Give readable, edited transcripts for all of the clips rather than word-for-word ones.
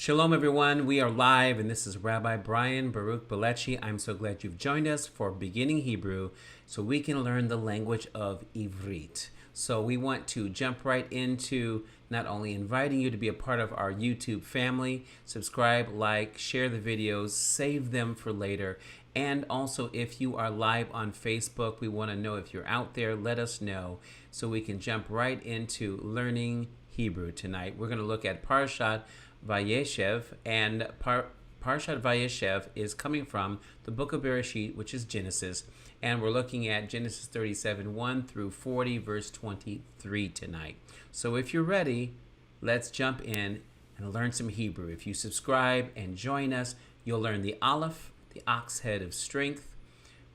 Shalom, everyone. We are live, and this is Rabbi Baruch Bileci. I'm so glad you've joined us for Beginning Hebrew so we can learn the language of Ivrit. So we want to jump right into not only inviting you to be a part of our YouTube family, subscribe, like, share the videos, save them for later. And also, if you are live on Facebook, we want to know if you're out there, let us know so we can jump right into learning Hebrew tonight. We're going to look at Parashat Vayeshev, and Parashat Vayeshev is coming from the book of Bereshit, which is Genesis, and we're looking at Genesis 37, 1 through 40, verse 23 tonight. So if you're ready, let's jump in and learn some Hebrew. If you subscribe and join us, you'll learn the Aleph, the ox head of strength,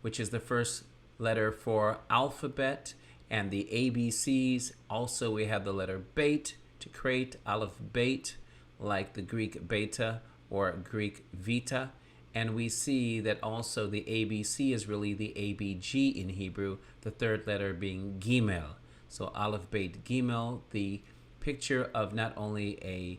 which is the first letter for alphabet, and the ABCs. Also, we have the letter Beit to create Aleph Beit, like the Greek beta or Greek vita. And we see that also the ABC is really the ABG in Hebrew, the third letter being Gimel. So Aleph Beit Gimel, the picture of not only a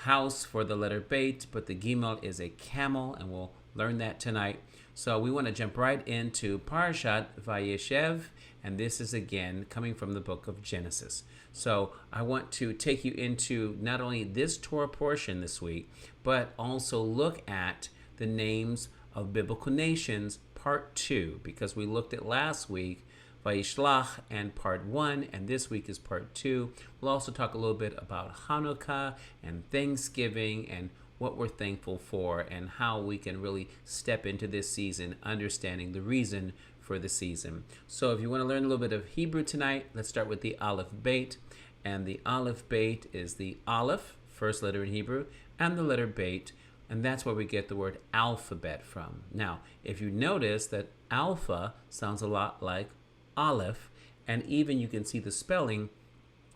house for the letter Beit, but the Gimel is a camel, and we'll learn that tonight. So we want to jump right into Parashat Vayeshev, and this is again coming from the book of Genesis. So I want to take you into not only this Torah portion this week, but also look at the names of biblical nations, part 2, because we looked at last week Vayishlach and part 1, and this week is part 2. We'll also talk a little bit about Hanukkah and Thanksgiving and what we're thankful for and how we can really step into this season understanding the reason for the season. So if you want to learn a little bit of Hebrew tonight, let's start with the Aleph Beit. And the Aleph Beit is the Aleph, first letter in Hebrew, and the letter Beit, and that's where we get the word alphabet from. Now, if you notice that alpha sounds a lot like Aleph, and even you can see the spelling,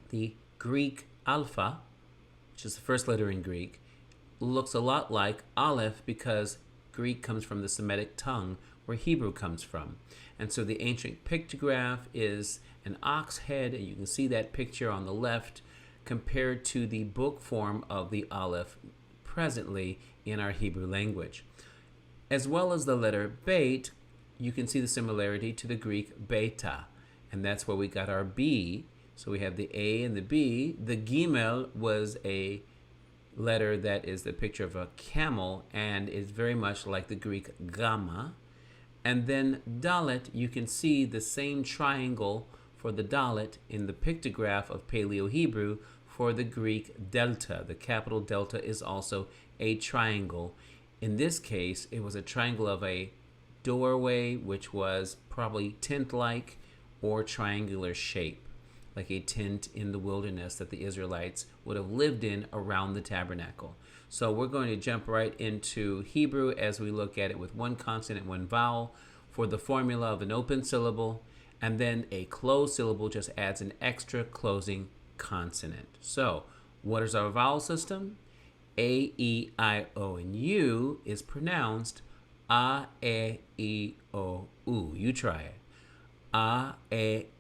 the Greek alpha, which is the first letter in Greek, looks a lot like Aleph because Greek comes from the Semitic tongue where Hebrew comes from. And so the ancient pictograph is an ox head, and you can see that picture on the left compared to the book form of the Aleph presently in our Hebrew language. As well as the letter Beit, you can see the similarity to the Greek beta, and that's where we got our B. So we have the A and the B. The Gimel was a letter that is the picture of a camel and is very much like the Greek gamma. And then Dalet, you can see the same triangle for the Dalet in the pictograph of Paleo-Hebrew for the Greek delta. The capital delta is also a triangle. In this case, it was a triangle of a doorway, which was probably tent-like or triangular shape, like a tent in the wilderness that the Israelites would have lived in around the tabernacle. So we're going to jump right into Hebrew as we look at it with one consonant, one vowel for the formula of an open syllable, and then a closed syllable just adds an extra closing consonant. So what is our vowel system? A, E, I, O, and U is pronounced A, E, I, O, U. You try it. A,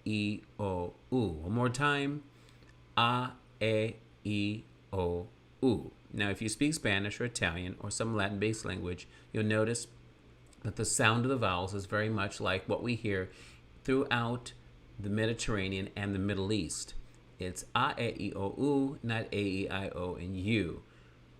E, I, O, U. One more time. A, E, I, O, U. Now, if you speak Spanish or Italian or some Latin-based language, you'll notice that the sound of the vowels is very much like what we hear throughout the Mediterranean and the Middle East. It's A, E, I, O, U, not A, E, I, O, and U.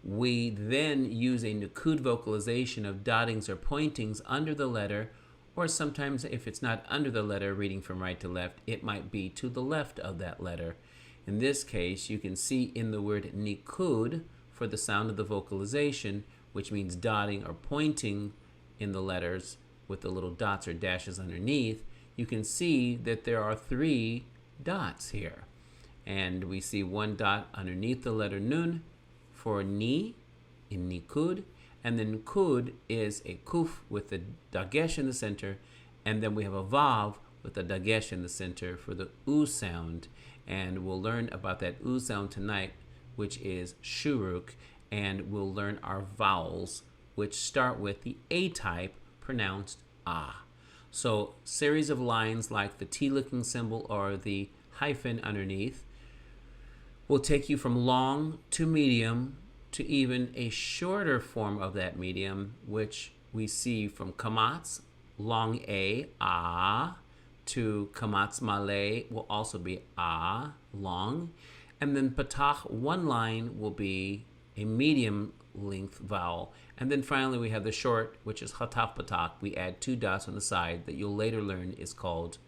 We then use a Nikkud vocalization of dottings or pointings under the letter, or sometimes if it's not under the letter, reading from right to left, it might be to the left of that letter. In this case, you can see in the word Nikkud for the sound of the vocalization, which means dotting or pointing in the letters with the little dots or dashes underneath, you can see that there are 3 dots here. And we see one dot underneath the letter Nun for Ni in Nikkud, and then Kud is a Kuf with the dagesh in the center, and then we have a Vav with a dagesh in the center for the U sound, and we'll learn about that U sound tonight, which is shuruk, and we'll learn our vowels, which start with the A type, pronounced ah. So series of lines like the T-looking symbol or the hyphen underneath will take you from long to medium to even a shorter form of that medium, which we see from kamatz, long A, ah, to kamatz malay will also be ah, long. And then patach, one line, will be a medium length vowel. And then finally we have the short, which is chataf patach. We add 2 dots on the side that you'll later learn is called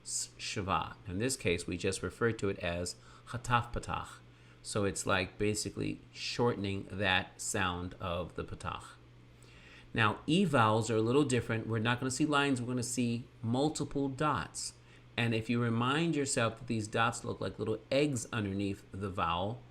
shva. In this case, we just refer to it as chataf patach. So it's like basically shortening that sound of the patach. Now, E vowels are a little different. We're not going to see lines. We're going to see multiple dots. And if you remind yourself that these dots look like little eggs underneath the vowel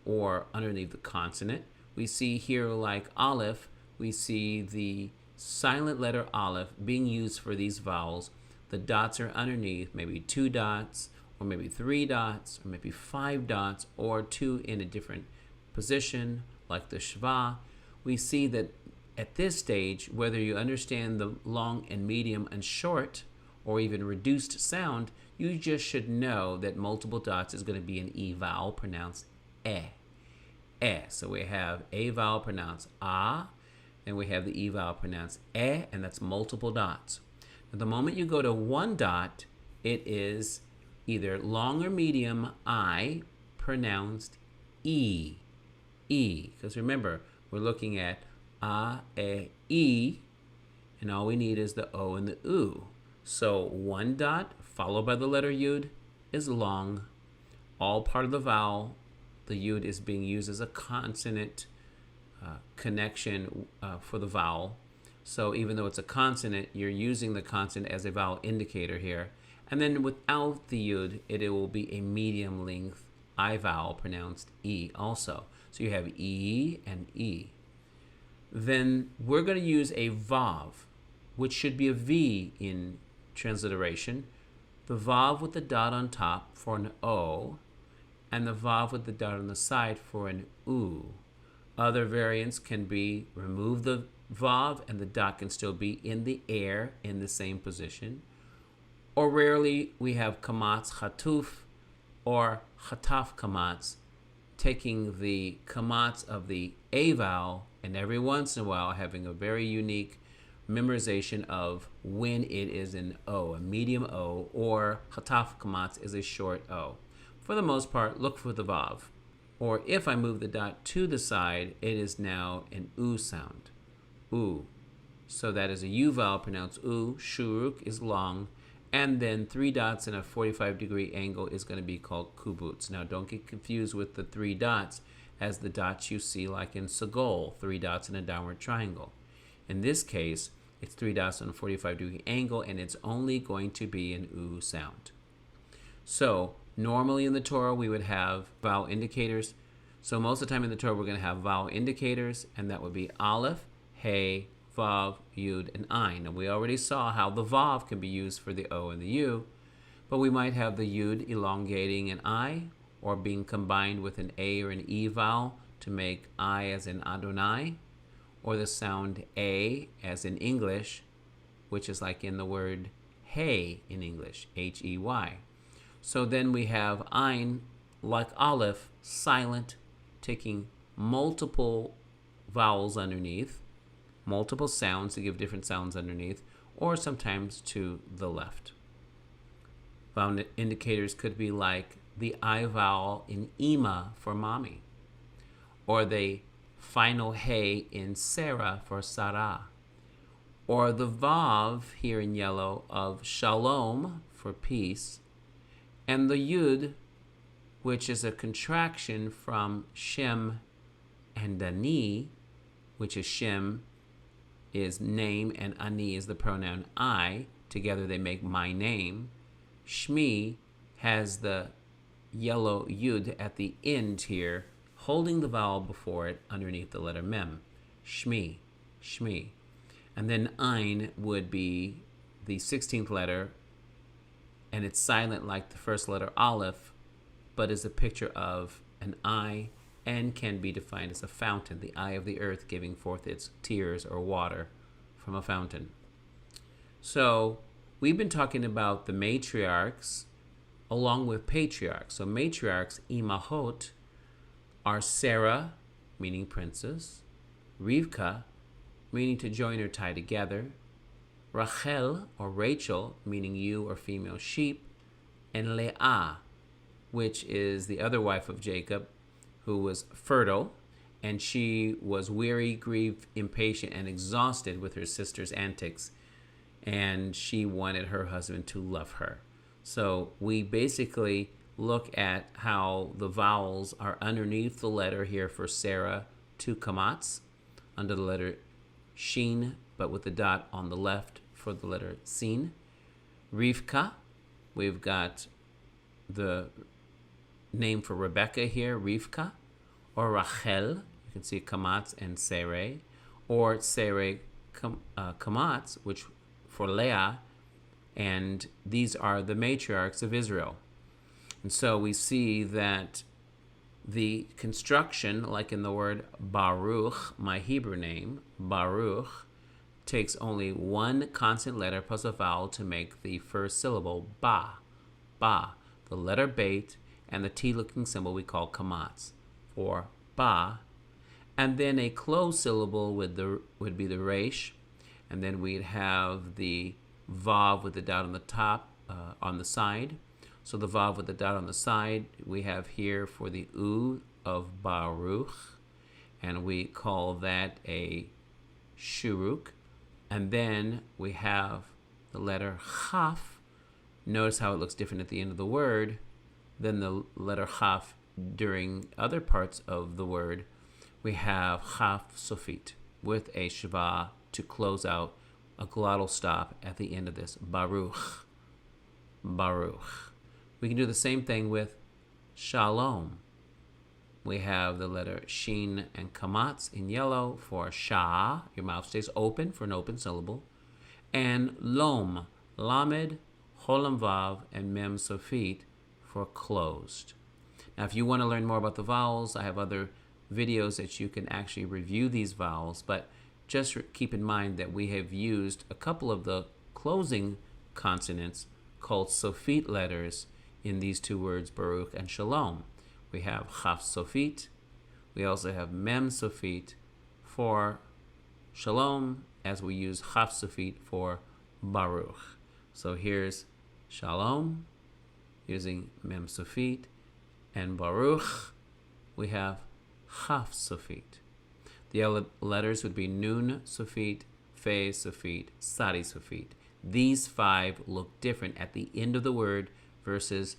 or underneath the consonant, we see here like aleph, we see the silent letter aleph being used for these vowels. The dots are underneath, maybe 2 dots, or maybe 3 dots, or maybe 5 dots, or 2 in a different position, like the shva. We see that at this stage, whether you understand the long and medium and short, or even reduced sound, you just should know that multiple dots is going to be an E vowel pronounced eh. Eh. So we have a vowel pronounced ah, and we have the E vowel pronounced eh, and that's multiple dots. Now, the moment you go to 1 dot, it is either long or medium I pronounced E. E. Because remember, we're looking at a, e, and all we need is the o and the u. So 1 dot followed by the letter yud is long. All part of the vowel. The yud is being used as a consonant connection for the vowel. So even though it's a consonant, you're using the consonant as a vowel indicator here. And then without the yud, it will be a medium length I vowel pronounced E also. So you have E and E. Then we're going to use a vav, which should be a V in transliteration. The vav with the dot on top for an O, and the vav with the dot on the side for an U. Other variants can be remove the vav and the dot can still be in the air in the same position. Or rarely we have kamatz chatuf or chataf kamatz, taking the kamatz of the A vowel and every once in a while having a very unique memorization of when it is an O, a medium O, or chataf kamatz is a short O. For the most part, look for the vav. Or if I move the dot to the side, it is now an U sound. U. So that is a U vowel pronounced U. Shuruk is long. And then 3 dots in a 45-degree angle is going to be called kubutz. Now, don't get confused with the 3 dots as the dots you see like in Sagol, 3 dots in a downward triangle. In this case, it's 3 dots on a 45-degree angle, and it's only going to be an U sound. So, normally in the Torah, we would have vowel indicators. So most of the time in the Torah, we're going to have vowel indicators, and that would be aleph, hey, vav, yud, and ayin. And we already saw how the vav can be used for the o and the u, but we might have the yud elongating an I, or being combined with an a or an e vowel to make I as in Adonai, or the sound a as in English, which is like in the word hey in English, H-E-Y. So then we have ayin, like aleph, silent, taking multiple vowels underneath, multiple sounds to give different sounds underneath, or sometimes to the left. Vowel indicators could be like the I vowel in Ima for mommy, or the final hey in Sarah for Sarah, or the vav here in yellow of shalom for peace, and the yud, which is a contraction from Shem and Ani, which is Shem is name and Ani is the pronoun I. Together they make my name. Shmi has the yellow yud at the end here, holding the vowel before it underneath the letter mem. Shmi, shmi. And then ein would be the 16th letter, and it's silent like the first letter aleph, but is a picture of an eye and can be defined as a fountain, the eye of the earth giving forth its tears or water from a fountain. So we've been talking about the matriarchs along with patriarchs. So matriarchs, imahot, are Sarah, meaning princess, Rivka, meaning to join or tie together, Rachel or Rachel, meaning ewe or female sheep, and Leah, which is the other wife of Jacob, who was fertile, and she was weary, grieved, impatient, and exhausted with her sister's antics, and she wanted her husband to love her. So we basically look at how the vowels are underneath the letter here for Sarah to kamatz, under the letter shin, but with the dot on the left for the letter sin. Rivka, we've got the name for Rebecca here, Rivka, or Rachel, you can see kamatz and Sereh, or Sereh kamatz, which for Leah, and these are the matriarchs of Israel. And so we see that the construction, like in the word Baruch, my Hebrew name, Baruch, takes only one consonant letter plus a vowel to make the first syllable, ba, ba, the letter bait, and the T-looking symbol we call kamatz, or ba, and then a closed syllable would be the resh, and then we'd have the vav with the dot on the top, on the side. So the vav with the dot on the side we have here for the u of Baruch, and we call that a shuruk. And then we have the letter Khaf. Notice how it looks different at the end of the word than the letter Khaf during other parts of the word. We have Feh Sofit with a shva to close out a glottal stop at the end of this. Baruch. Baruch. We can do the same thing with Shalom. We have the letter shin and kamatz in yellow for sha, your mouth stays open for an open syllable, and lom, lamed, cholam vav, and mem sofit for closed. Now, if you want to learn more about the vowels, I have other videos that you can actually review these vowels, but just keep in mind that we have used a couple of the closing consonants called Sofit letters in these two words, Baruch and Shalom. We have Chaf Sofit. We also have Mem Sofit for Shalom, as we use Chaf Sofit for Baruch. So here's Shalom using Mem Sofit, and Baruch we have Chaf Sofit. The other letters would be Nun Sofit, Feh Sofit, Tzaddi Sofit. These five look different at the end of the word versus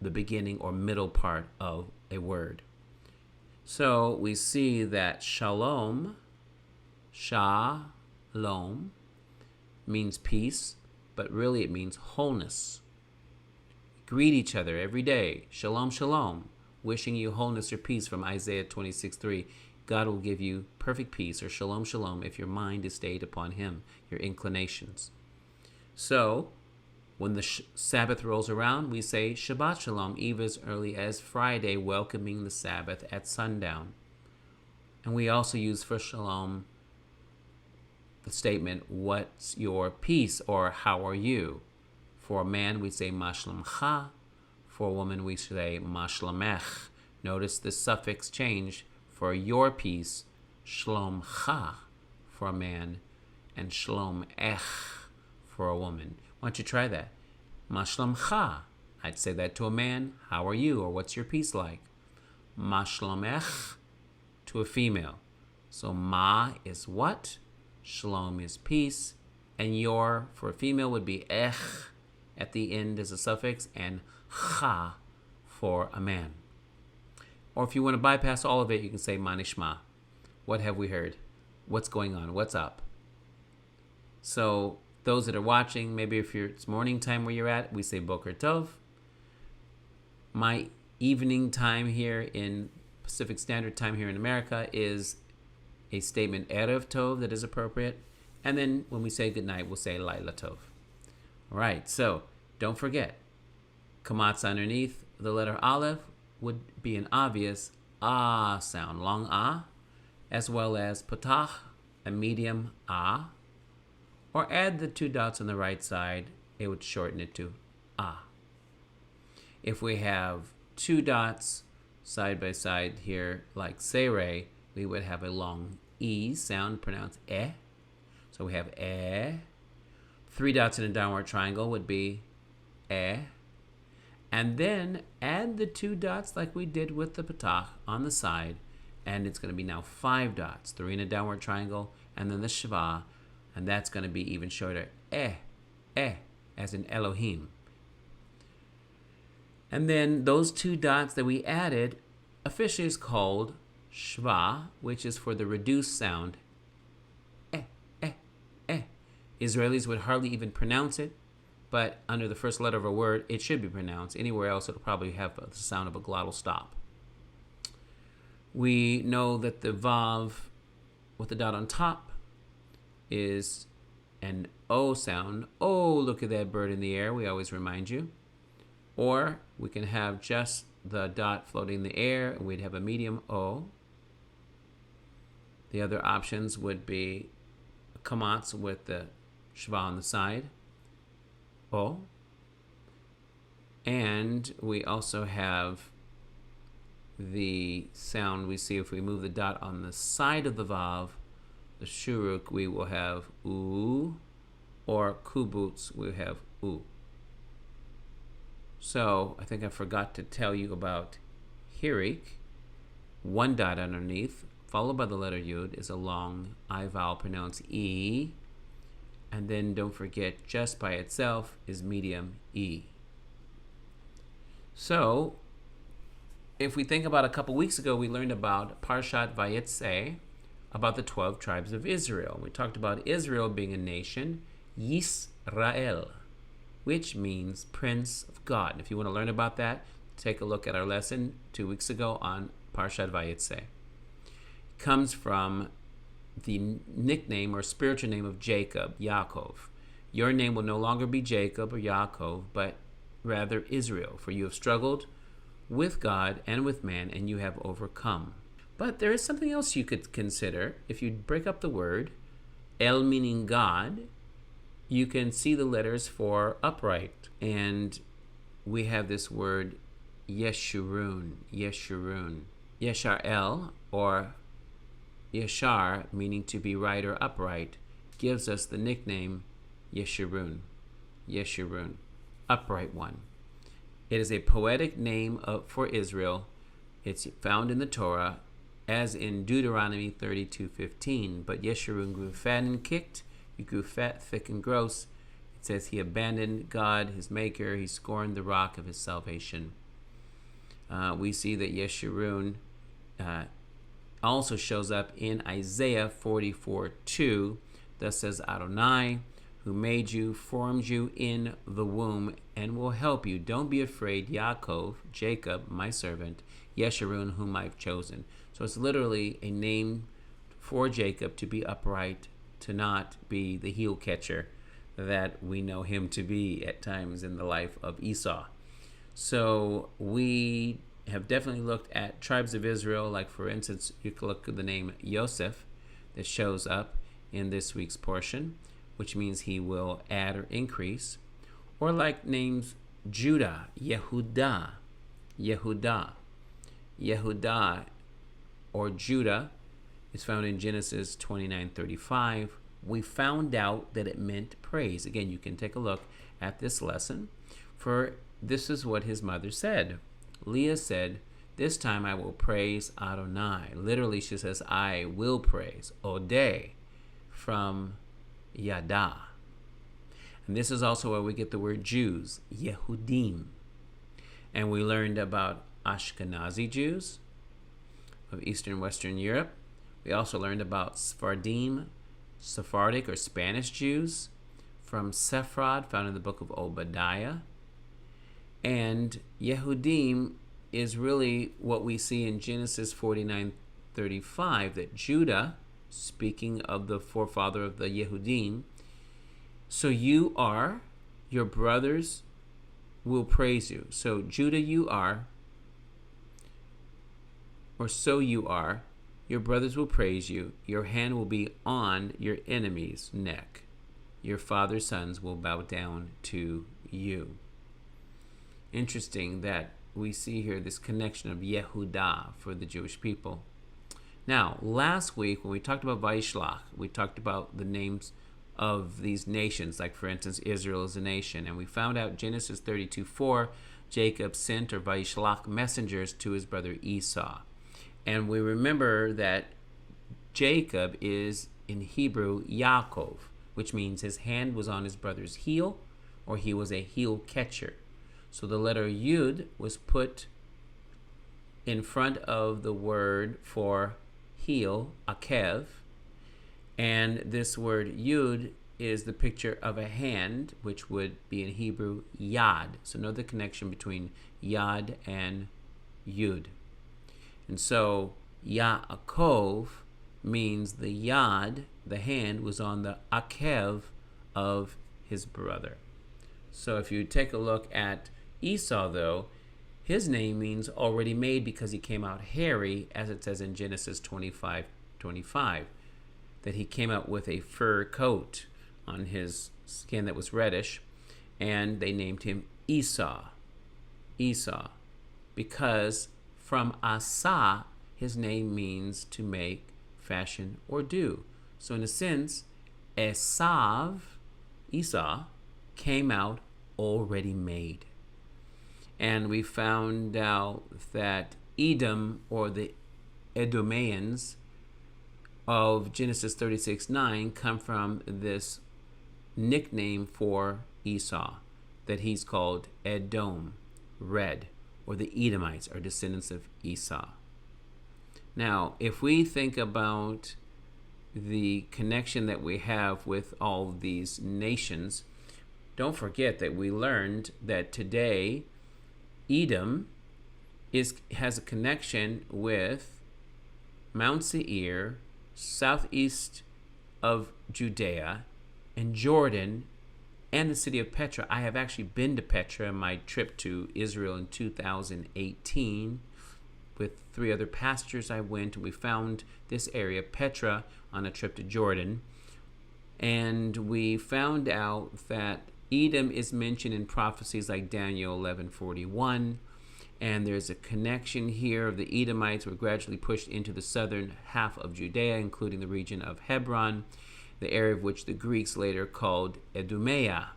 the beginning or middle part of a word. So we see that shalom, shalom, means peace, but really it means wholeness. Greet each other every day. Shalom, shalom. Wishing you wholeness or peace from Isaiah 26:3. God will give you perfect peace, or shalom, shalom, if your mind is stayed upon him, your inclinations. So when the Sabbath rolls around, we say Shabbat Shalom, even as early as Friday, welcoming the Sabbath at sundown. And we also use for Shalom the statement, what's your peace, or how are you? For a man, we say Mashlamcha. For a woman, we say Mashlamech. Notice the suffix change. For your peace, Shlomcha for a man, and Shlomech for a woman. Why don't you try that? Mashlamcha. I'd say that to a man. How are you? Or what's your peace like? Mashlamech to a female. So ma is what? Shalom is peace. And your for a female would be ech at the end as a suffix, and cha for a man. Or if you want to bypass all of it, you can say manishma. What have we heard? What's going on? What's up? So those that are watching, maybe if it's morning time where you're at, we say Boker Tov. My evening time here in Pacific Standard Time here in America is a statement Erev Tov that is appropriate. And then when we say goodnight, we'll say Laila Tov. All right, so don't forget, kamatz underneath the letter Aleph would be an obvious ah sound, long ah, as well as patach, a medium ah, or add the two dots on the right side, it would shorten it to ah. If we have two dots side by side here, like sere, we would have a long E sound pronounced eh. So we have eh. 3 dots in a downward triangle would be eh. And then add the 2 dots like we did with the patach on the side, and it's going to be now 5 dots. 3 in a downward triangle, and then the shva, and that's going to be even shorter. Eh, as in Elohim. And then those 2 dots that we added officially is called shva, which is for the reduced sound. Israelis would hardly even pronounce it, but under the first letter of a word, it should be pronounced. Anywhere else, it'll probably have the sound of a glottal stop. We know that the vav with the dot on top is an O sound. Oh, look at that bird in the air, we always remind you. Or we can have just the dot floating in the air, and we'd have a medium O. The other options would be a kamatz with the shva on the side, O. And we also have the sound we see if we move the dot on the side of the vav, the shuruk, we will have U, or kubutz, we have U. So I think I forgot to tell you about hirik. 1 dot underneath, followed by the letter yud, is a long I vowel pronounced E. And then don't forget, just by itself is medium E. So if we think about a couple weeks ago, we learned about Parashat Vayeshev, about the 12 tribes of Israel. We talked about Israel being a nation, Yisrael, which means Prince of God. If you want to learn about that, take a look at our lesson 2 weeks ago on Parashat Vayeshev. It comes from the nickname or spiritual name of Jacob, Yaakov. Your name will no longer be Jacob or Yaakov, but rather Israel, for you have struggled with God and with man, and you have overcome. But there is something else you could consider. If you break up the word, El meaning God, you can see the letters for upright. And we have this word Yeshurun, Yeshar-el, or Yeshar, meaning to be right or upright, gives us the nickname Yeshurun, upright one. It is a poetic name for Israel. It's found in the Torah, as in Deuteronomy 32:15. But Yeshurun grew fat and kicked. He grew fat, thick, and gross. It says he abandoned God, his maker. He scorned the rock of his salvation. We see that Yeshurun also shows up in Isaiah 44:2. Thus says Adonai, who made you, formed you in the womb, and will help you. Don't be afraid, Yaakov, Jacob, my servant, Yeshurun, whom I've chosen. So it's literally a name for Jacob to be upright, to not be the heel catcher that we know him to be at times in the life of Esau. So we have definitely looked at tribes of Israel, like for instance, you can look at the name Yosef that shows up in this week's portion, which means he will add or increase. Or like names Judah, Yehudah, or Judah is found in Genesis 29:35. We found out that it meant praise. Again, you can take a look at this lesson, for this is what his mother said. Leah said, "This time I will praise Adonai." Literally, she says, I will praise. Odeh, from Yada. And this is also where we get the word Jews, Yehudim. And we learned about Ashkenazi Jews of Eastern Western Europe. We also learned about Sephardim, Sephardic or Spanish Jews from Sephrad, found in the book of Obadiah. And Yehudim is really what we see in Genesis 49:35, that Judah, speaking of the forefather of the Yehudim, so you are, your brothers will praise you. So Judah you are, or so you are, your brothers will praise you. Your hand will be on your enemy's neck. Your father's sons will bow down to you. Interesting that we see here this connection of Yehudah for the Jewish people. Now, last week when we talked about Vayishlach, we talked about the names of these nations, like for instance, Israel is a nation, and we found out Genesis 32:4, Jacob sent or Vayishlach messengers to his brother Esau. And we remember that Jacob is in Hebrew Yaakov, which means his hand was on his brother's heel, or he was a heel catcher. So the letter Yud was put in front of the word for heel, akev, and this word Yud is the picture of a hand, which would be in Hebrew Yad. So note the connection between Yad and Yud. And so Yaakov means the Yad, the hand, was on the akev of his brother. So if you take a look at Esau, though, his name means already made because he came out hairy, as it says in Genesis 25:25, that he came out with a fur coat on his skin that was reddish, and they named him Esau, because from Asa, his name means to make, fashion, or do. So in a sense, Esau came out already made. And we found out that Edom, or the Edomians of Genesis 36:9, come from this nickname for Esau, that he's called Edom, red, or the Edomites are descendants of Esau. Now, if we think about the connection that we have with all these nations, don't forget that we learned that today Edom has a connection with Mount Seir, southeast of Judea, and Jordan, and the city of Petra. I have actually been to Petra on my trip to Israel in 2018. With 3 other pastors I went, and we found this area, Petra, on a trip to Jordan. And we found out that Edom is mentioned in prophecies like Daniel 11:41, and there's a connection here of the Edomites were gradually pushed into the southern half of Judea, including the region of Hebron, the area of which the Greeks later called Idumea.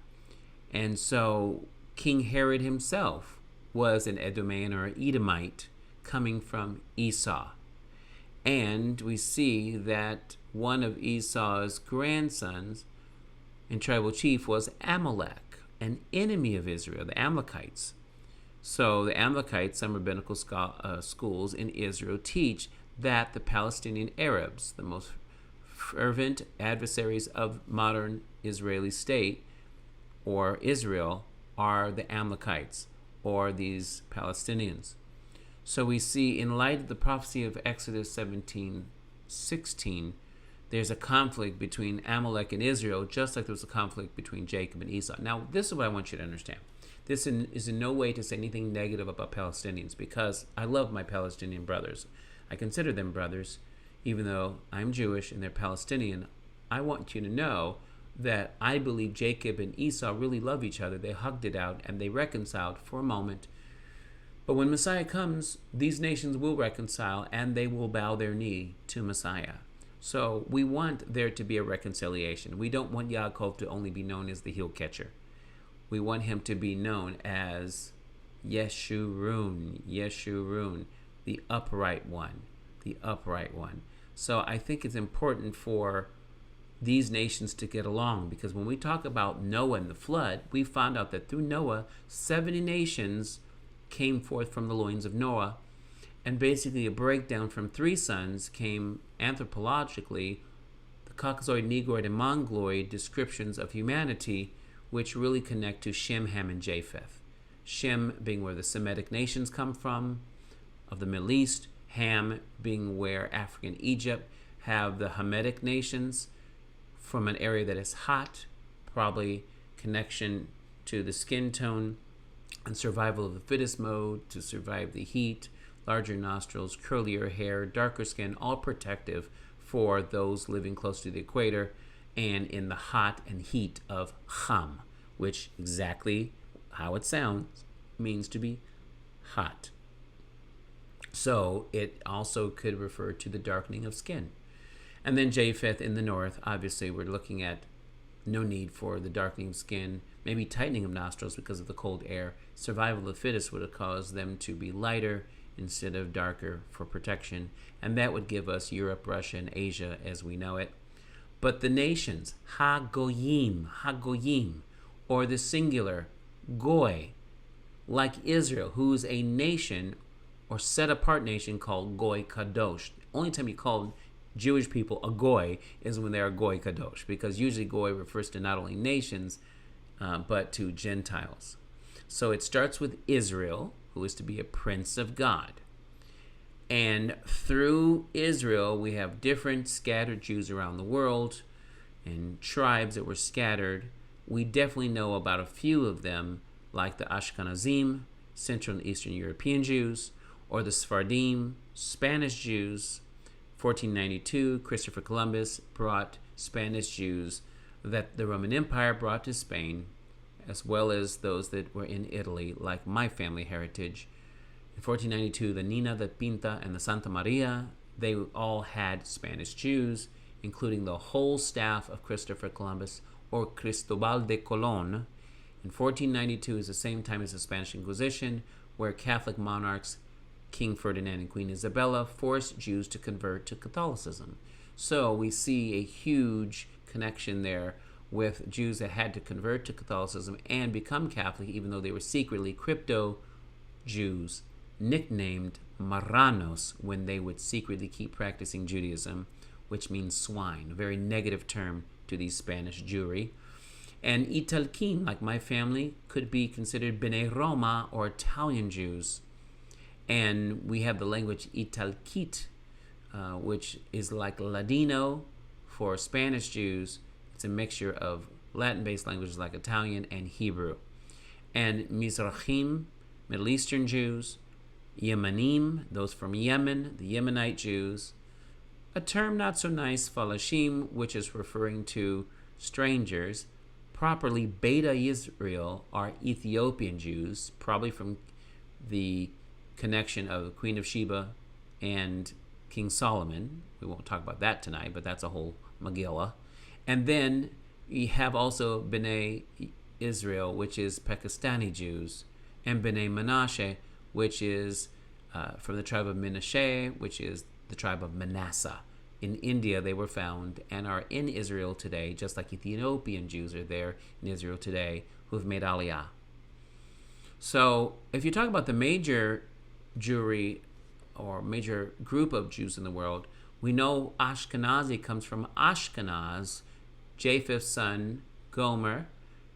And so King Herod himself was an Idumean or an Edomite coming from Esau. And we see that one of Esau's grandsons and tribal chief was Amalek, an enemy of Israel, the Amalekites. So the Amalekites, some rabbinical schools in Israel teach that the Palestinian Arabs, the most fervent adversaries of modern Israeli state or Israel, are the Amalekites or these Palestinians. So we see, in light of the prophecy of Exodus 17:16, there's a conflict between Amalek and Israel, just like there was a conflict between Jacob and Esau. Now, this is what I want you to understand. This is in no way to say anything negative about Palestinians, because I love my Palestinian brothers. I consider them brothers, even though I'm Jewish and they're Palestinian. I want you to know that I believe Jacob and Esau really love each other. They hugged it out and they reconciled for a moment. But when Messiah comes, these nations will reconcile and they will bow their knee to Messiah. So we want there to be a reconciliation. We don't want Yaakov to only be known as the heel catcher. We want him to be known as Yeshurun, the upright one, the upright one. So I think it's important for these nations to get along, because when we talk about Noah and the flood, we found out that through Noah, 70 nations came forth from the loins of Noah. And basically a breakdown from 3 sons came anthropologically, the Caucasoid, Negroid, and Mongoloid descriptions of humanity, which really connect to Shem, Ham, and Japheth. Shem being where the Semitic nations come from, of the Middle East. Ham being where African Egypt have the Hamitic nations from an area that is hot, probably connection to the skin tone and survival of the fittest mode to survive the heat. Larger nostrils, curlier hair, darker skin, all protective for those living close to the equator and in the hot and heat of Ham, which exactly how it sounds means to be hot. So it also could refer to the darkening of skin. And then Japheth in the north, obviously we're looking at no need for the darkening of skin, maybe tightening of nostrils because of the cold air. Survival of the fittest would have caused them to be lighter instead of darker for protection. And that would give us Europe, Russia, and Asia as we know it. But the nations, Hagoyim, or the singular, Goy, like Israel, who's a nation or set-apart nation called Goy Kadosh. The only time you call Jewish people a Goy is when they are Goy Kadosh, because usually Goy refers to not only nations, but to Gentiles. So it starts with Israel, who is to be a prince of God. And through Israel, we have different scattered Jews around the world and tribes that were scattered. We definitely know about a few of them, like the Ashkenazim, Central and Eastern European Jews, or the Sephardim, Spanish Jews. 1492, Christopher Columbus brought Spanish Jews that the Roman Empire brought to Spain, as well as those that were in Italy, like my family heritage. In 1492, the Nina, the Pinta, and the Santa Maria, they all had Spanish Jews, including the whole staff of Christopher Columbus, or Cristobal de Colon. In 1492 is the same time as the Spanish Inquisition, where Catholic monarchs, King Ferdinand and Queen Isabella, forced Jews to convert to Catholicism. So we see a huge connection there with Jews that had to convert to Catholicism and become Catholic, even though they were secretly crypto-Jews, nicknamed marranos when they would secretly keep practicing Judaism, which means swine, a very negative term to these Spanish Jewry. And Italkim, like my family, could be considered Bnei Roma or Italian Jews. And we have the language Italkit, which is like Ladino for Spanish Jews. It's a mixture of Latin-based languages like Italian and Hebrew. And Mizrahim, Middle Eastern Jews. Yemenim, those from Yemen, the Yemenite Jews. A term not so nice, Falashim, which is referring to strangers. Properly, Beta Israel are Ethiopian Jews, probably from the connection of the Queen of Sheba and King Solomon. We won't talk about that tonight, but that's a whole Megillah. And then we have also Bnei Israel, which is Pakistani Jews, and Bnei Menashe, which is from the tribe of Menashe, which is the tribe of Manasseh. In India, they were found and are in Israel today, just like Ethiopian Jews are there in Israel today, who have made Aliyah. So if you talk about the major Jewry or major group of Jews in the world, we know Ashkenazi comes from Ashkenaz, Japheth's son, Gomer,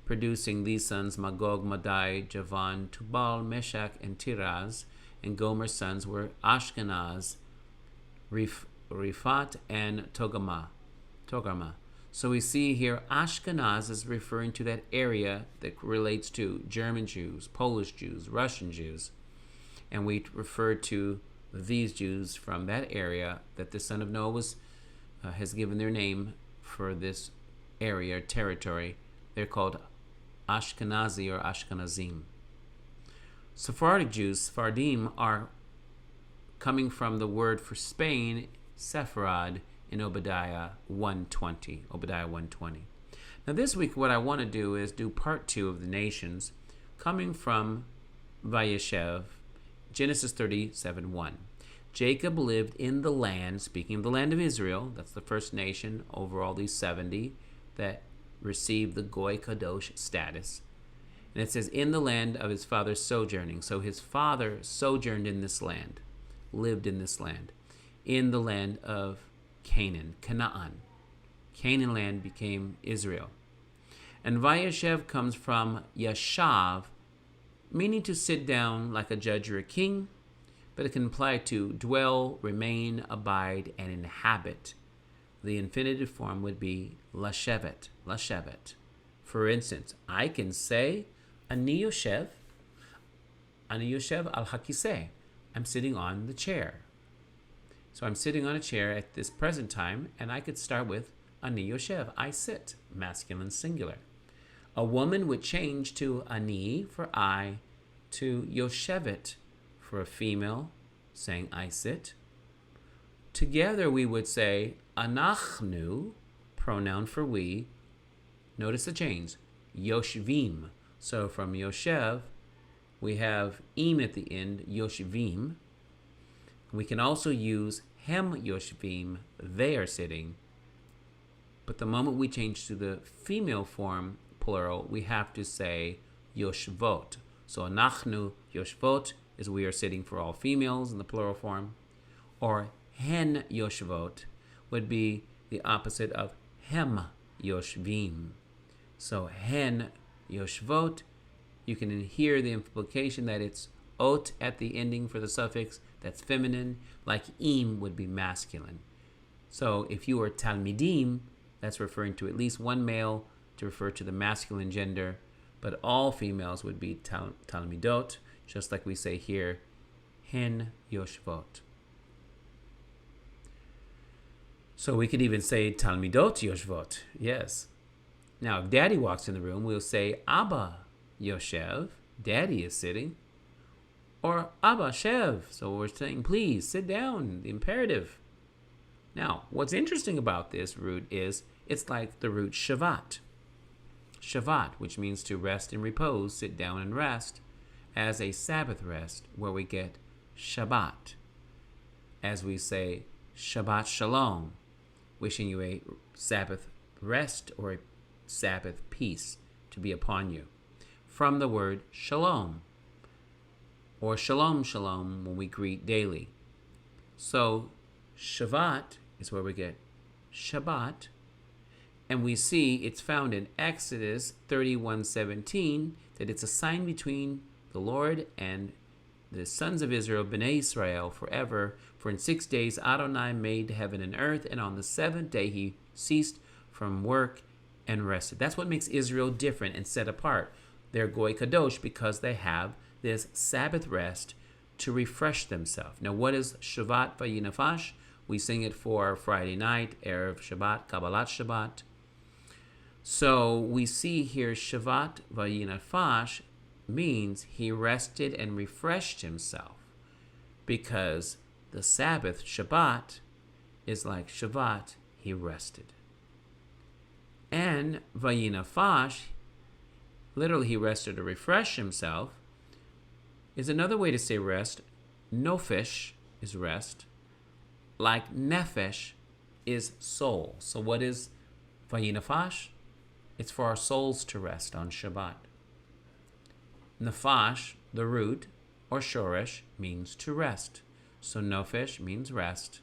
producing these sons, Magog, Madai, Javan, Tubal, Meshach, and Tiraz. And Gomer's sons were Ashkenaz, Rifat, and Togarma. So we see here Ashkenaz is referring to that area that relates to German Jews, Polish Jews, Russian Jews. And we refer to these Jews from that area that the son of Noah has given their name for this area, territory. They're called Ashkenazi or Ashkenazim. Sephardic Jews, Sephardim, are coming from the word for Spain, Sepharad, in Obadiah 1:20. Obadiah 1:20. Now this week what I want to do is do part 2 of the nations, coming from Vayeshev, Genesis 37:1. Jacob lived in the land, speaking of the land of Israel, that's the first nation over all these 70 that received the Goy Kadosh status. And it says, in the land of his father's sojourning. So his father sojourned in this land, lived in this land, in the land of Canaan, Canaan. Canaan land became Israel. And Vayeshev comes from Yashav, meaning to sit down like a judge or a king, but it can apply to dwell, remain, abide, and inhabit. The infinitive form would be lashevet, lashevet. For instance, I can say, Ani yoshev al hakiseh. I'm sitting on the chair. So I'm sitting on a chair at this present time, and I could start with Ani yoshev, I sit, masculine singular. A woman would change to Ani for I, to Yoshevet for a female, saying I sit. Together we would say anachnu, pronoun for we. Notice the change, yoshvim. So from yoshev, we have im at the end, yoshvim. We can also use hem yoshvim, they are sitting. But the moment we change to the female form, plural, we have to say yoshvot. So anachnu yoshvot is we are sitting for all females in the plural form. Or hen yoshvot would be the opposite of hem yoshvim. So hen yoshvot, you can hear the implication that it's ot at the ending for the suffix, that's feminine, like im would be masculine. So if you are talmidim, that's referring to at least one male to refer to the masculine gender, but all females would be talmidot, just like we say here, hen yoshvot. So we could even say talmidot yoshvot, yes. Now, if daddy walks in the room, we'll say Abba yoshev, daddy is sitting. Or Abba shev, so we're saying please sit down, the imperative. Now, what's interesting about this root is it's like the root shavat. Shavat, which means to rest and repose, sit down and rest, as a Sabbath rest, where we get Shabbat. As we say Shabbat Shalom, wishing you a Sabbath rest or a Sabbath peace to be upon you. From the word shalom, or shalom shalom when we greet daily. So Shavat is where we get Shabbat, and we see it's found in Exodus 31:17 that it's a sign between the Lord and the sons of Israel, Bnei Israel, forever. For in 6 days Adonai made heaven and earth, and on the seventh day he ceased from work and rested. That's what makes Israel different and set apart. They're Goy Kadosh because they have this Sabbath rest to refresh themselves. Now, what is Shavat Vayinafash? We sing it for Friday night, Erev Shabbat, Kabbalat Shabbat. So we see here Shavat Vayinafash means he rested and refreshed himself, because the Sabbath, Shabbat, is like Shavat, he rested. And Vayinafash, literally he rested to refresh himself, is another way to say rest. Nofesh is rest, like Nefesh is soul. So what is Vayinafash? It's for our souls to rest on Shabbat. Nafash, the root, or shoresh, means to rest. So nofesh means rest,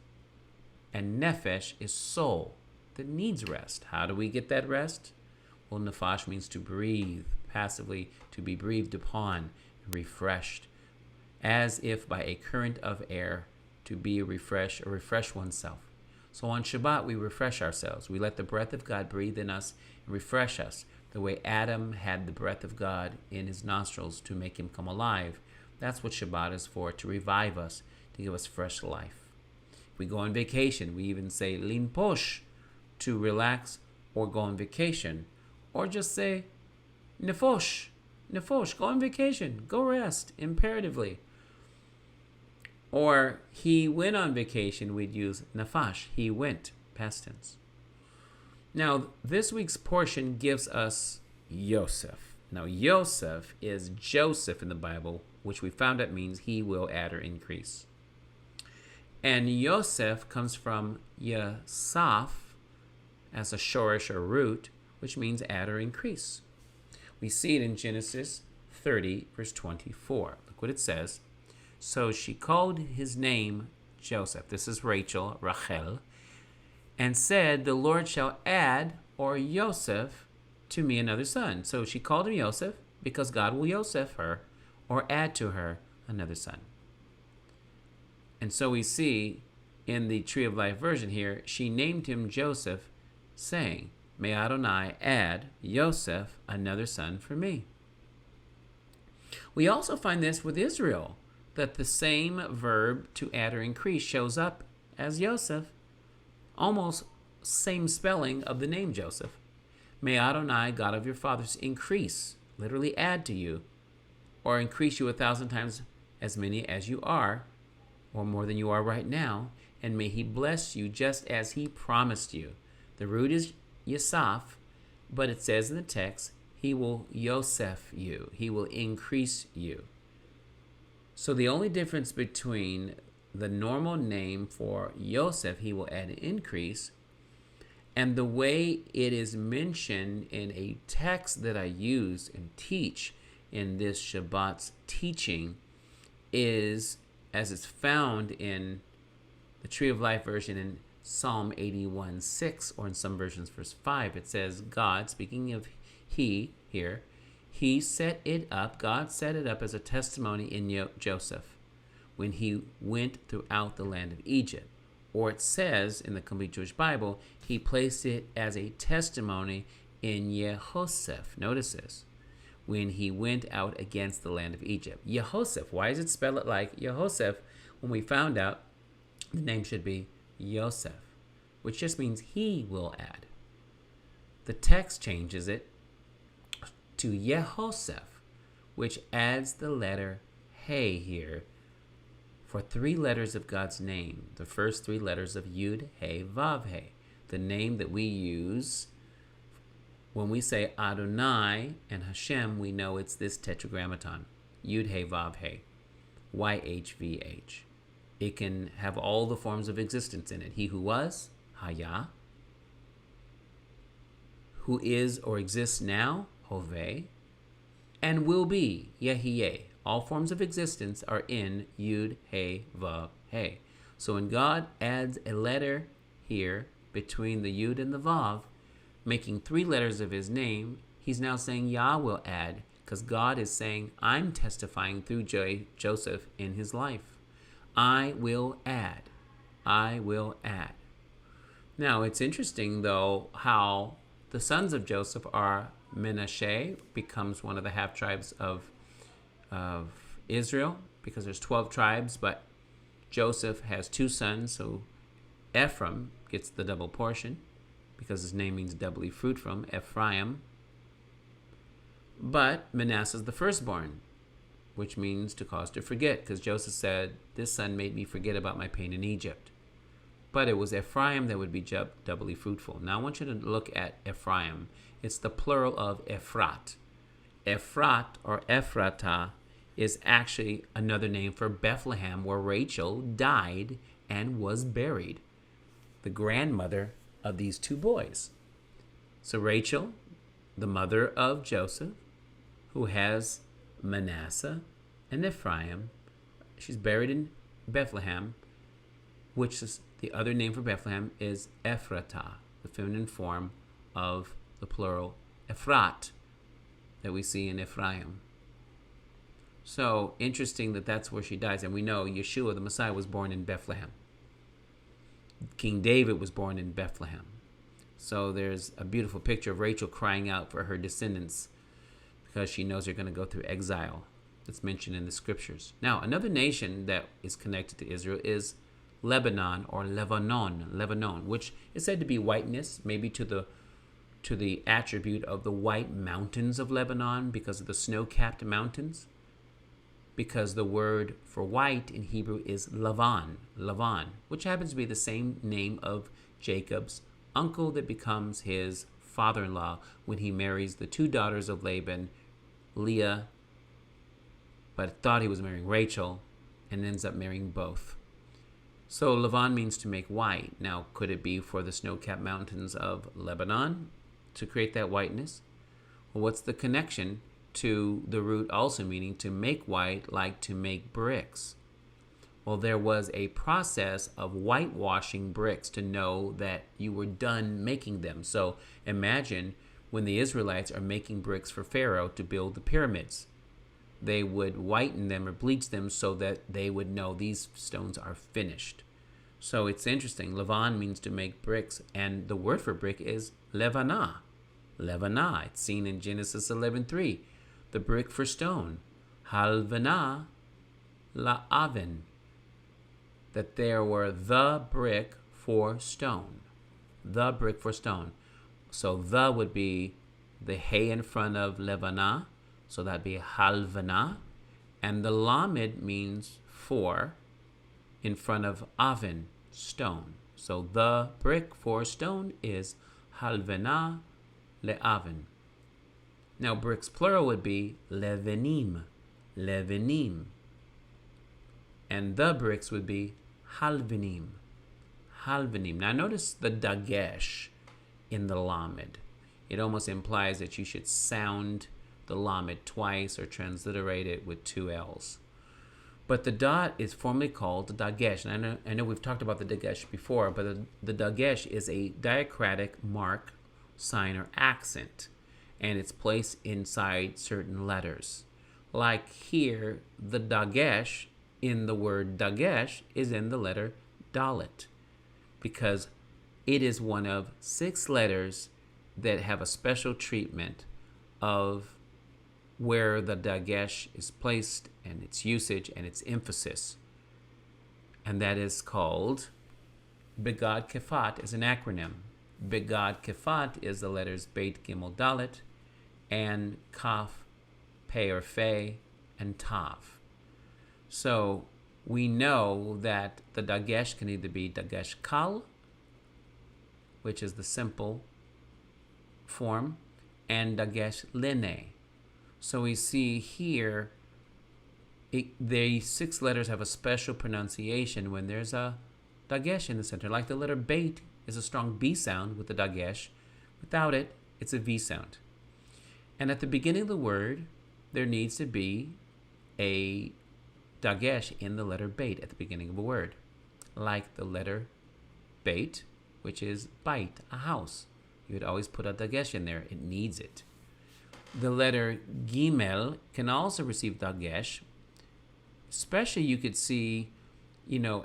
and nefesh is soul that needs rest. How do we get that rest? Well, nafash means to breathe, passively, to be breathed upon, refreshed, as if by a current of air, to be refreshed or refresh oneself. So on Shabbat, we refresh ourselves. We let the breath of God breathe in us and refresh us, the way Adam had the breath of God in his nostrils to make him come alive. That's what Shabbat is for, to revive us, to give us fresh life. If we go on vacation, we even say linposh, to relax or go on vacation. Or just say nefosh, nefosh, go on vacation, go rest, imperatively. Or he went on vacation, we'd use nafash, he went, past tense. Now, this week's portion gives us Yosef. Now, Yosef is Joseph in the Bible, which we found out means he will add or increase. And Yosef comes from Yasaf as a shorish or root, which means add or increase. We see it in Genesis 30, verse 24. Look what it says. So she called his name Joseph. This is Rachel, Rachel, and said, the Lord shall add, or Yosef, to me another son. So she called him Yosef because God will Yosef her, or add to her another son. And so we see in the Tree of Life version here, she named him Joseph, saying, may Adonai add Yosef another son for me. We also find this with Israel, that the same verb to add or increase shows up as Yosef, almost same spelling of the name Joseph. May Adonai, God of your fathers, increase, literally add to you, or increase you 1,000 times as many as you are, or more than you are right now, and may he bless you just as he promised you. The root is Yasaf, but it says in the text, he will Yosef you. He will increase you. So the only difference between the normal name for Yosef, he will add an increase, and the way it is mentioned in a text that I use and teach in this Shabbat's teaching is as it's found in the Tree of Life version in Psalm 81:6, or in some versions verse 5. It says, God, speaking of he here, he set it up, God set it up as a testimony in Joseph when he went throughout the land of Egypt. Or it says in the Complete Jewish Bible, he placed it as a testimony in Yehoseph. Notice this. When he went out against the land of Egypt. Yehoseph. Why does it spell it like Yehoseph when we found out the name should be Yosef, which just means he will add. The text changes it to Yehoseph, which adds the letter He here for 3 letters of God's name. The first 3 letters of Yud, He, Vav, He. The name that we use when we say Adonai and Hashem, we know it's this tetragrammaton. Yud, He, Vav, He. YHVH. It can have all the forms of existence in it. He who was, Haya. Who is or exists now, Hoveh. And will be, Yehiyeh. All forms of existence are in Yud, He, Vav, He. So when God adds a letter here between the Yud and the Vav, making 3 letters of his name, he's now saying Yah will add, because God is saying, I'm testifying through Joseph in his life. I will add. I will add. Now, it's interesting, though, how the sons of Joseph are Menashe, becomes one of the half-tribes of Israel, because there's 12 tribes, but Joseph has 2 sons, so Ephraim gets the double portion, because his name means doubly fruit from, Ephraim. But Manasseh is the firstborn, which means to cause to forget, because Joseph said, this son made me forget about my pain in Egypt. But it was Ephraim that would be doubly fruitful. Now I want you to look at Ephraim. It's the plural of Ephrat. Ephrat, or Ephrata, is actually another name for Bethlehem, where Rachel died and was buried, the grandmother of these 2 boys. So Rachel, the mother of Joseph, who has Manasseh and Ephraim, she's buried in Bethlehem, which is the other name for Bethlehem is Ephrata, the feminine form of the plural Ephrat that we see in Ephraim. So interesting that that's where she dies. And we know Yeshua, the Messiah, was born in Bethlehem. King David was born in Bethlehem. So there's a beautiful picture of Rachel crying out for her descendants because she knows they're going to go through exile. That's mentioned in the scriptures. Now, another nation that is connected to Israel is Lebanon, or Lebanon, which is said to be whiteness, maybe to the attribute of the white mountains of Lebanon because of the snow-capped mountains. Because the word for white in Hebrew is Lavan, which happens to be the same name of Jacob's uncle that becomes his father-in-law when he marries the 2 daughters of Laban, Leah, but thought he was marrying Rachel, and ends up marrying both. So Lavan means to make white. Now, could it be for the snow-capped mountains of Lebanon to create that whiteness? Well, what's the connection to the root also meaning to make white, like to make bricks? Well, there was a process of whitewashing bricks to know that you were done making them. So imagine when the Israelites are making bricks for Pharaoh to build the pyramids. They would whiten them or bleach them so that they would know these stones are finished. So it's interesting. Lavan means to make bricks, and the word for brick is levanah. Levanah. It's seen in Genesis 11:3. The brick for stone. Halvanah la'aven. That there were the brick for stone. The brick for stone. So the would be the hay in front of levanah. So that'd be halvanah. And the lamed means for in front of aven, stone. So the brick for stone is halvena le'aven. Now bricks plural would be levenim, levenim. And the bricks would be halvenim, halvenim. Now notice the dagesh in the lamed. It almost implies that you should sound the lamed twice or transliterate it with two L's. But the dot is formally called the dagesh. And I know we've talked about the dagesh before, but the dagesh is a diacritic mark, sign, or accent. And it's placed inside certain letters. Like here, the dagesh in the word dagesh is in the letter dalet, because it is one of 6 letters that have a special treatment of where the dagesh is placed and its usage and its emphasis. And that is called Begad Kefat is an acronym. Begad Kefat is the letters Beit Gimel Dalet and Khaf, Pheh or Pheh, and Tav. So we know that the dagesh can either be dagesh kal, which is the simple form, and dagesh lene. So we see here, the 6 letters have a special pronunciation when there's a dagesh in the center. Like the letter beit is a strong B sound with the dagesh. Without it, it's a V sound. And at the beginning of the word, there needs to be a dagesh in the letter beit at the beginning of a word. Like the letter beit, which is bait, a house. You would always put a dagesh in there. It needs it. The letter gimel can also receive dagesh. Especially you could see,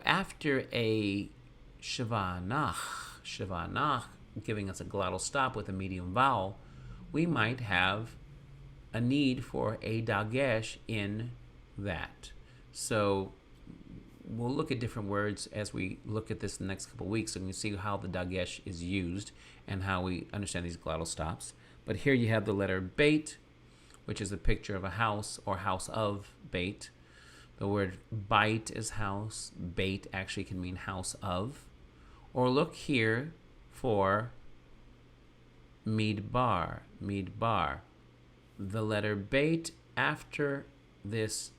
after a shavanach, giving us a glottal stop with a medium vowel, we might have a need for a dagesh in that. So we'll look at different words as we look at this in the next couple of weeks, and you see how the dagesh is used and how we understand these glottal stops. But here you have the letter beit, which is a picture of a house or house of beit. The word bait is house. Beit actually can mean house of. Or look here for midbar, midbar. The letter beit after this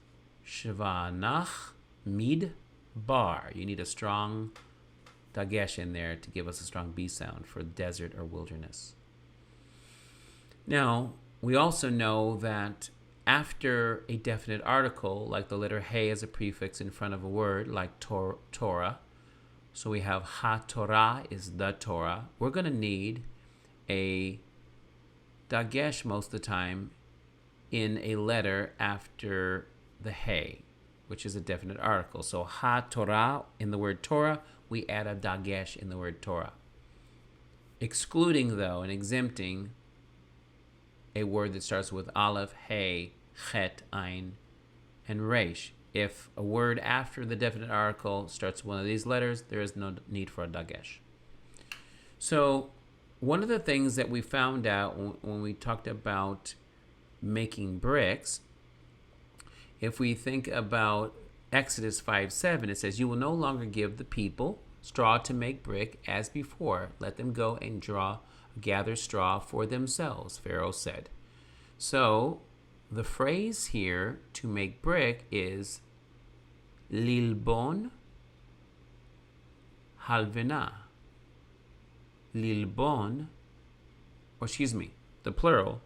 shavanach, midbar. You need a strong dagesh in there to give us a strong B sound for desert or wilderness. Now, we also know that after a definite article, like the letter He as a prefix in front of a word, like Torah, so we have Ha-Torah is the Torah, we're going to need a dagesh most of the time in a letter after the He, which is a definite article. So Ha-Torah in the word Torah, we add a dagesh in the word Torah. Excluding, though, and exempting a word that starts with aleph, hey, chet, ein, and resh. If a word after the definite article starts with one of these letters, there is no need for a dagesh. So one of the things that we found out when we talked about making bricks, if we think about Exodus 5:7, it says, "You will no longer give the people straw to make brick as before. Let them go and gather straw for themselves," Pharaoh said. So the phrase here to make brick is lilbon halvena. Lilbon, the plural.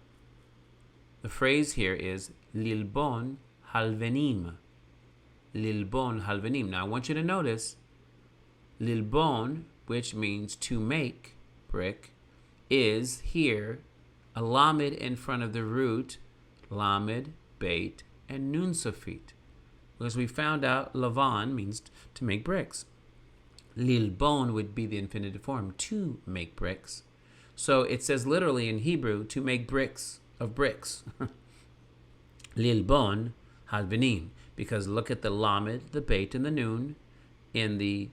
The phrase here is lilbon halvenim. Lilbon halvenim. Now I want you to notice lilbon, which means to make brick, is here a lamed in front of the root, lamed, beit, and nun sofit. Because we found out lavan means to make bricks. Lilbon would be the infinitive form, to make bricks. So it says literally in Hebrew, to make bricks of bricks. Lilbon halvenim. Because look at the lamed, the beit, and the nun in the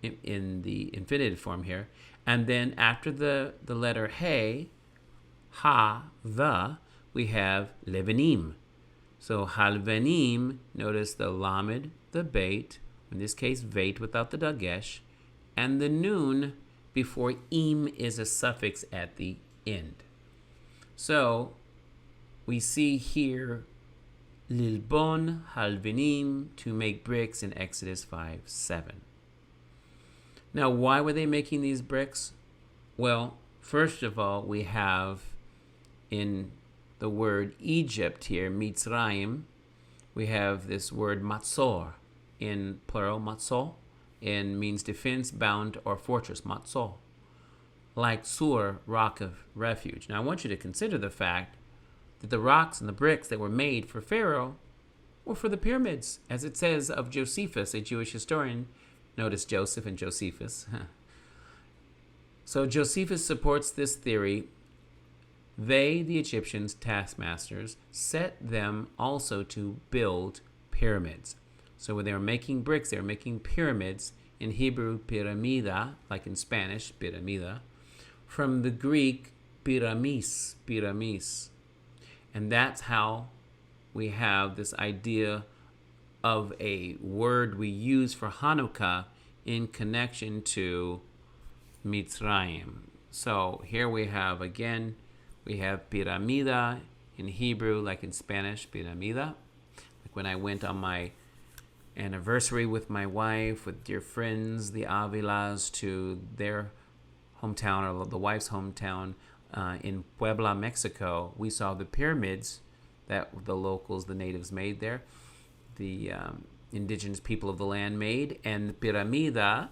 infinitive form here. And then after the letter he, ha, the, we have levenim. So halvenim, notice the lamed, the beit, in this case veit without the dagesh, and the nun before im is a suffix at the end. So we see here lilbon halvenim, to make bricks in Exodus 5:7. Now, why were they making these bricks? Well, first of all, we have in the word Egypt here, Mitzrayim, we have this word matzor, in plural matzor, and means defense, bound, or fortress, matzor. Like Sur, rock of refuge. Now I want you to consider the fact that the rocks and the bricks that were made for Pharaoh were for the pyramids, as it says of Josephus, a Jewish historian. Notice Joseph and Josephus. So Josephus supports this theory. They, the Egyptians, taskmasters, set them also to build pyramids. So when they were making bricks, they were making pyramids, in Hebrew, piramida, like in Spanish, piramida, from the Greek, piramis. And that's how we have this idea of a word we use for Hanukkah in connection to Mitzrayim. So here we have, again, we have piramida in Hebrew, like in Spanish, piramida. Like when I went on my anniversary with my wife, with dear friends, the Avilas, to their hometown, or the wife's hometown, in Puebla, Mexico, we saw the pyramids that the locals, the natives, made there. The indigenous people of the land made. And the piramida,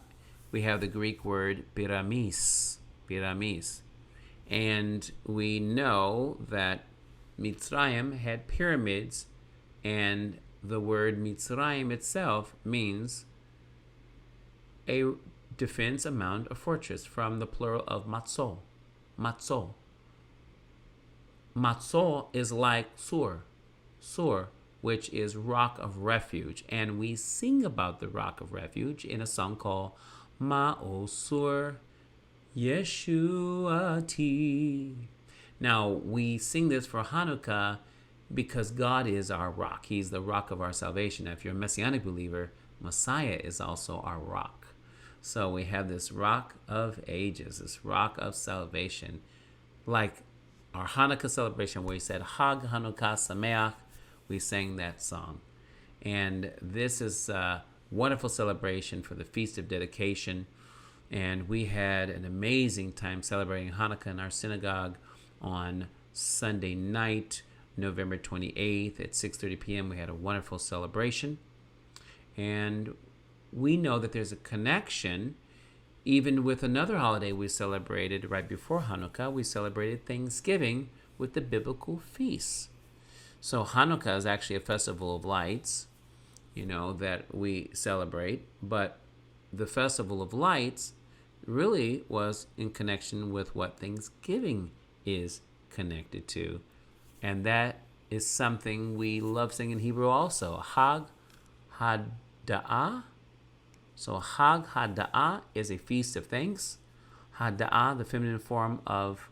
we have the Greek word piramis. And we know that Mitzrayim had pyramids, and the word Mitzrayim itself means a defense, a mount, a fortress, from the plural of matzol. Matzol is like Sur, which is rock of refuge. And we sing about the rock of refuge in a song called Ma'osur Yeshuati. Now, we sing this for Hanukkah because God is our rock. He's the rock of our salvation. Now, if you're a Messianic believer, Messiah is also our rock. So we have this rock of ages, this rock of salvation. Like our Hanukkah celebration where we said, Hag Hanukkah Sameach, we sang that song. And this is a wonderful celebration for the Feast of Dedication. And we had an amazing time celebrating Hanukkah in our synagogue on Sunday night, November 28th at 6:30 p.m. We had a wonderful celebration. And we know that there's a connection even with another holiday we celebrated right before Hanukkah. We celebrated Thanksgiving with the biblical feasts. So Hanukkah is actually a festival of lights, that we celebrate. But the festival of lights really was in connection with what Thanksgiving is connected to. And that is something we love singing in Hebrew also. Hag Hada'ah. So Hag Hada'ah is a feast of thanks. Hada'ah, the feminine form of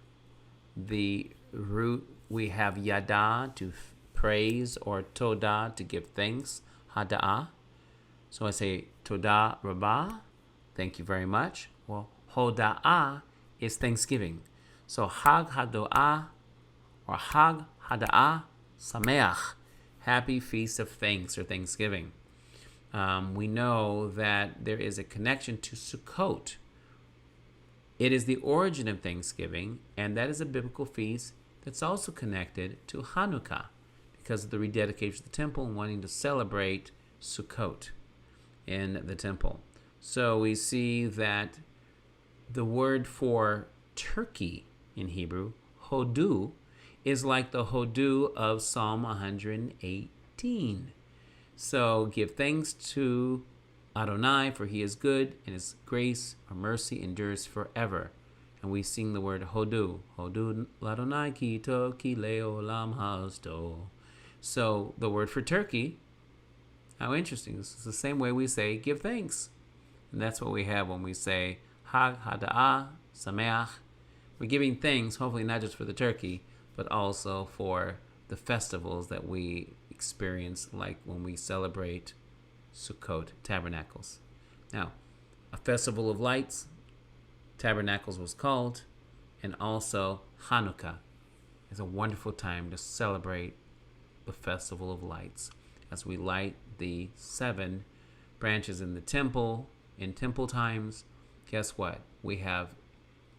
the root, we have Yada, to praise, or Todah, to give thanks. Hada'ah. So I say Todah Rabbi, thank you very much. Well, Hoda'ah is thanksgiving. So Hag Hada'ah, or Hag Hada'ah Sameach, happy feast of thanks or thanksgiving. We know that there is a connection to Sukkot. It is the origin of Thanksgiving, and that is a biblical feast that's also connected to Hanukkah because of the rededication of the temple and wanting to celebrate Sukkot in the temple. So we see that the word for turkey in Hebrew, hodu, is like the hodu of Psalm 118. So give thanks to Adonai, for he is good, and his grace or mercy endures forever. And we sing the word hodu. Hodu l'Adonai ki tov ki le'olam hasdo. So the word for turkey, how interesting. This is the same way we say give thanks. And that's what we have when we say Hag Hada'ah Sameach. We're giving thanks, hopefully not just for the turkey, but also for the festivals that we experience like when we celebrate Sukkot, Tabernacles. Now, a festival of lights, Tabernacles was called, and also Hanukkah is a wonderful time to celebrate the Festival of Lights as we light the 7 branches in the temple in temple times. Guess what? We have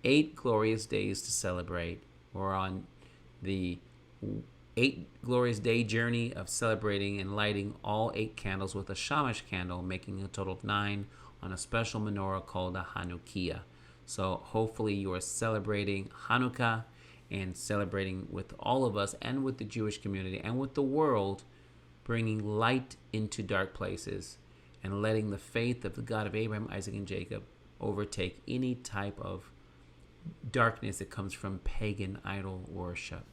8 glorious days to celebrate. We're on the 8 glorious day journey of celebrating and lighting all 8 candles with a shamash candle, making a total of 9 on a special menorah called a Hanukkah. So hopefully you are celebrating Hanukkah and celebrating with all of us and with the Jewish community and with the world, bringing light into dark places and letting the faith of the God of Abraham, Isaac, and Jacob overtake any type of darkness that comes from pagan idol worship.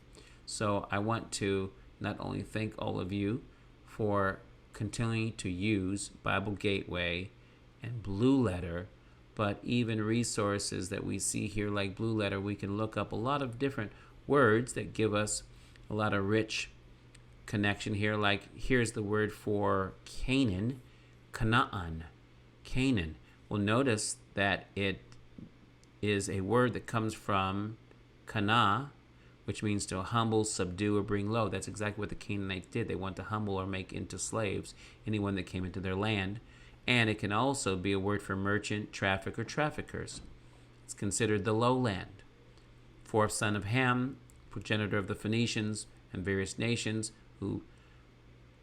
So I want to not only thank all of you for continuing to use Bible Gateway and Blue Letter, but even resources that we see here like Blue Letter, we can look up a lot of different words that give us a lot of rich connection here. Like here's the word for Canaan, Canaan. Canaan. Well, notice that it is a word that comes from Kana, which means to humble, subdue, or bring low. That's exactly what the Canaanites did. They want to humble or make into slaves anyone that came into their land. And it can also be a word for merchant, traffic, or traffickers. It's considered the lowland. Fourth son of Ham, progenitor of the Phoenicians and various nations who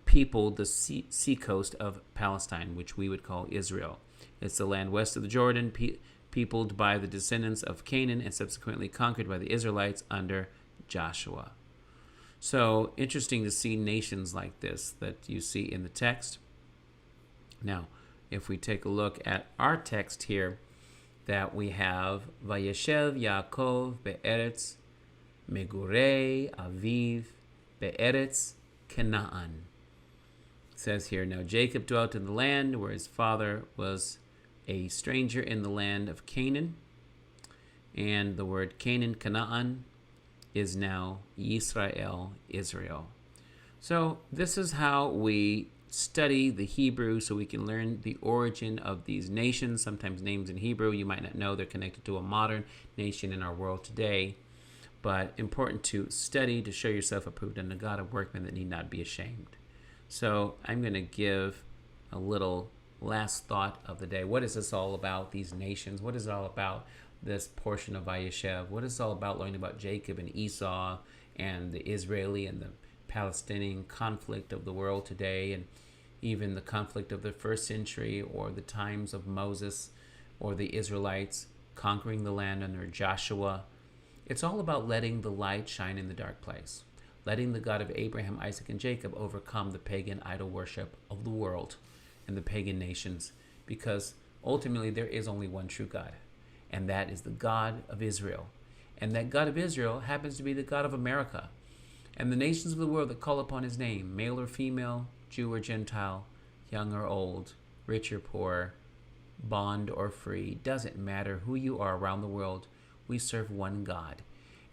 peopled the sea coast of Palestine, which we would call Israel. It's the land west of the Jordan, peopled by the descendants of Canaan and subsequently conquered by the Israelites under Joshua. So interesting to see nations like this that you see in the text. Now, if we take a look at our text here, that we have Vayeshev Yaakov be'eretz megurei aviv be'eretz Canaan. It says here, now Jacob dwelt in the land where his father was a stranger in the land of Canaan. And the word Canaan, Canaan, is now Yisrael, Israel. So this is how we study the Hebrew so we can learn the origin of these nations. Sometimes names in Hebrew you might not know, they're connected to a modern nation in our world today, but important to study to show yourself approved unto God, a workman that need not be ashamed. So I'm going to give a little last thought of the day. What is this all about, these nations? What is it all about, this portion of Vayeshev? What is it all about, learning about Jacob and Esau and the Israeli and the Palestinian conflict of the world today, and even the conflict of the first century or the times of Moses or the Israelites conquering the land under Joshua? It's all about letting the light shine in the dark place, letting the God of Abraham, Isaac, and Jacob overcome the pagan idol worship of the world and the pagan nations, because ultimately there is only one true God, and that is the God of Israel. And that God of Israel happens to be the God of America. And the nations of the world that call upon his name, male or female, Jew or Gentile, young or old, rich or poor, bond or free, doesn't matter who you are around the world, we serve one God.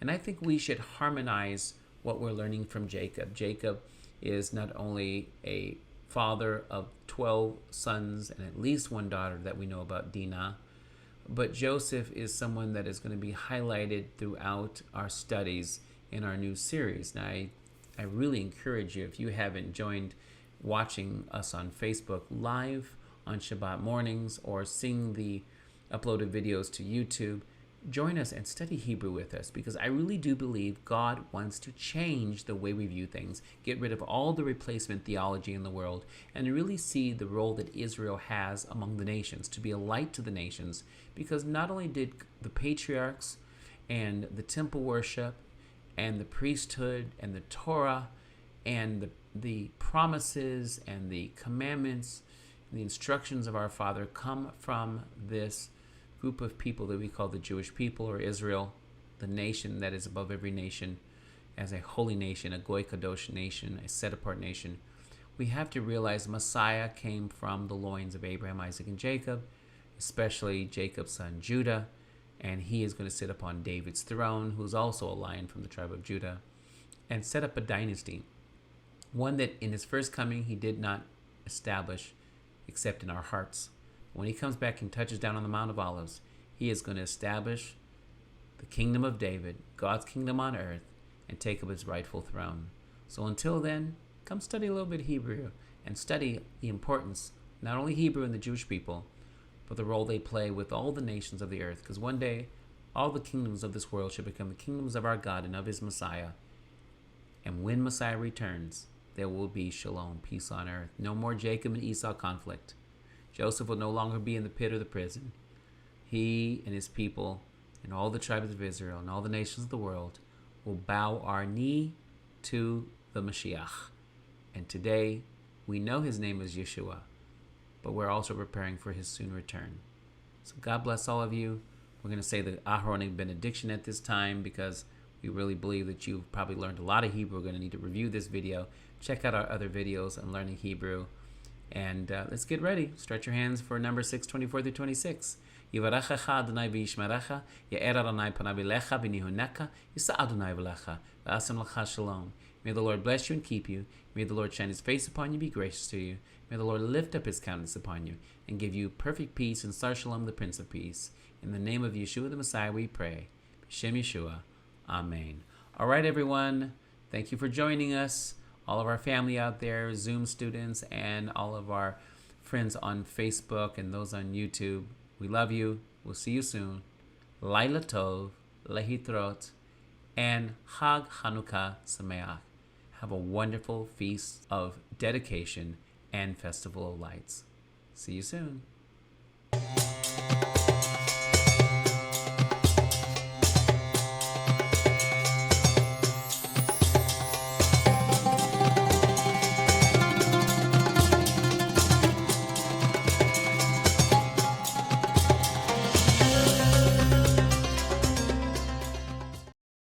And I think we should harmonize what we're learning from Jacob. Jacob is not only a father of 12 sons and at least one daughter that we know about, Dinah, but Joseph is someone that is going to be highlighted throughout our studies in our new series. Now, I really encourage you, if you haven't joined watching us on Facebook live on Shabbat mornings or seeing the uploaded videos to YouTube, join us and study Hebrew with us, because I really do believe God wants to change the way we view things, get rid of all the replacement theology in the world, and really see the role that Israel has among the nations, to be a light to the nations. Because not only did the patriarchs and the temple worship and the priesthood and the Torah and the promises and the commandments and the instructions of our Father come from this group of people that we call the Jewish people, or Israel, the nation that is above every nation, as a holy nation, a Goy Kadosh nation, a set-apart nation. We have to realize Messiah came from the loins of Abraham, Isaac, and Jacob, especially Jacob's son Judah, and he is going to sit upon David's throne, who's also a lion from the tribe of Judah, and set up a dynasty. one that in his first coming he did not establish except in our hearts. When he comes back and touches down on the Mount of Olives, he is going to establish the kingdom of David, God's kingdom on earth, and take up his rightful throne. So until then, come study a little bit of Hebrew and study the importance, not only Hebrew and the Jewish people, but the role they play with all the nations of the earth. Because one day, all the kingdoms of this world should become the kingdoms of our God and of his Messiah. And when Messiah returns, there will be shalom, peace on earth. No more Jacob and Esau conflict. Joseph will no longer be in the pit or the prison. He and his people and all the tribes of Israel and all the nations of the world will bow our knee to the Mashiach. And today, we know his name is Yeshua, but we're also preparing for his soon return. So God bless all of you. We're going to say the Aharonic benediction at this time because we really believe that you've probably learned a lot of Hebrew. We're going to need to review this video. Check out our other videos on learning Hebrew. And let's get ready. Stretch your hands for number 624 through 26. Yivarechecha Adonai v'yishmerecha, Ye'er Adonai panav elecha v'nihuneka, Yisa Adonai v'lecha, v'asem lecha shalom. May the Lord bless you and keep you. May the Lord shine his face upon you, be gracious to you. May the Lord lift up his countenance upon you and give you perfect peace and Sar Shalom, the Prince of Peace. In the name of Yeshua the Messiah we pray. B'Shem Yeshua. Amen. All right, everyone. Thank you for joining us. All of our family out there, Zoom students, and all of our friends on Facebook and those on YouTube. We love you. We'll see you soon. Laila Tov, Lehitrot, and Chag Hanukkah Sameach. Have a wonderful feast of dedication and festival of lights. See you soon.